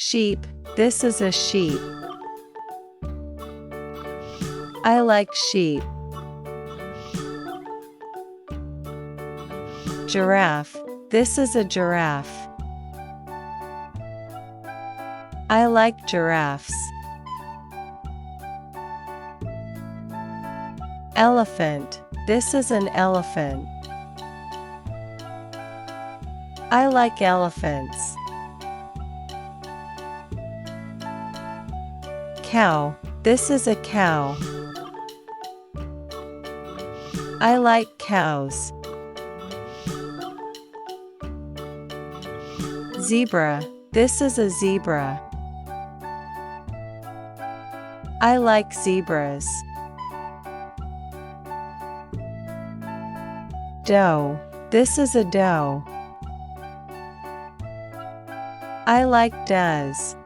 Sheep, this is a sheep. I like sheep. Giraffe, this is a giraffe. I like giraffes. Elephant, this is an elephant. I like elephants. Cow, this is a cow. I like cows. Zebra, this is a zebra. I like zebras. Doe, this is a doe. I like does.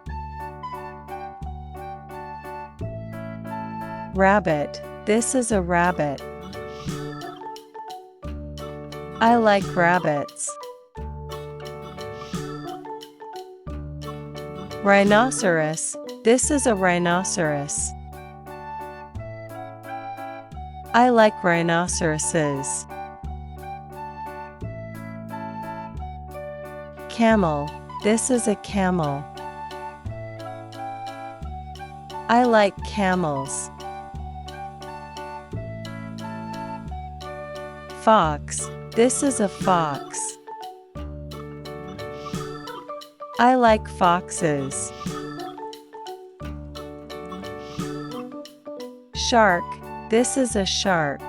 Rabbit, this is a rabbit. I like rabbits. Rhinoceros, this is a rhinoceros. I like rhinoceroses. Camel, this is a camel. I like camels. Fox, this is a fox. I like foxes. Shark, this is a shark.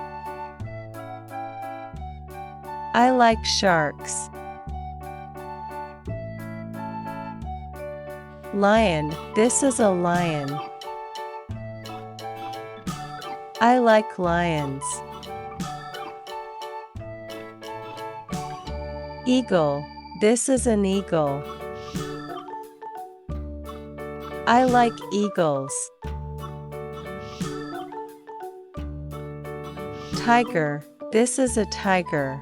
I like sharks. Lion, this is a lion. I like lions. Eagle, this is an eagle. I like eagles. Tiger, this is a tiger.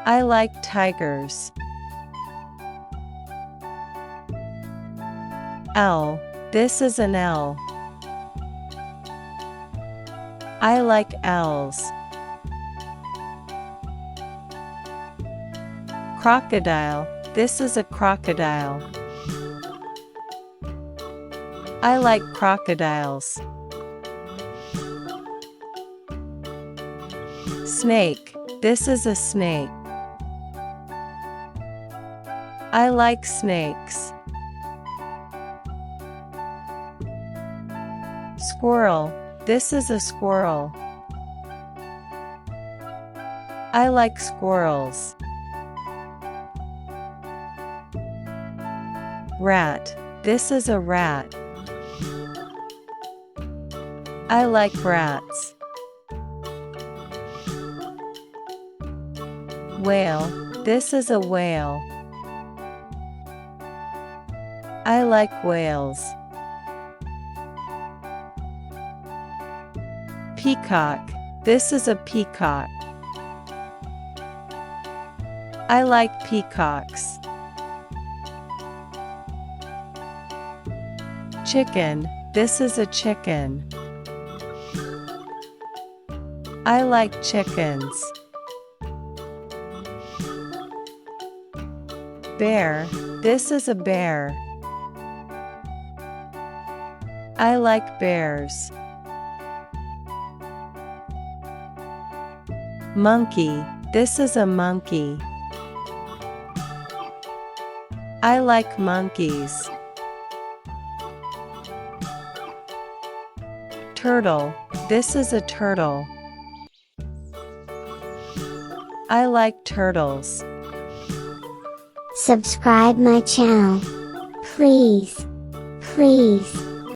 I like tigers. Owl, this is an owl. I like owls. Crocodile, this is a crocodile. I like crocodiles. Snake, this is a snake. I like snakes. Squirrel, this is a squirrel. I like squirrels. Rat, this is a rat. I like rats. Whale, this is a whale. I like whales. Peacock, this is a peacock. I like peacocks. Chicken, this is a chicken. I like chickens. Bear, this is a bear. I like bears. Monkey, this is a monkey. I like monkeys. Turtle, this is a turtle. I like turtles. Subscribe my channel. Please.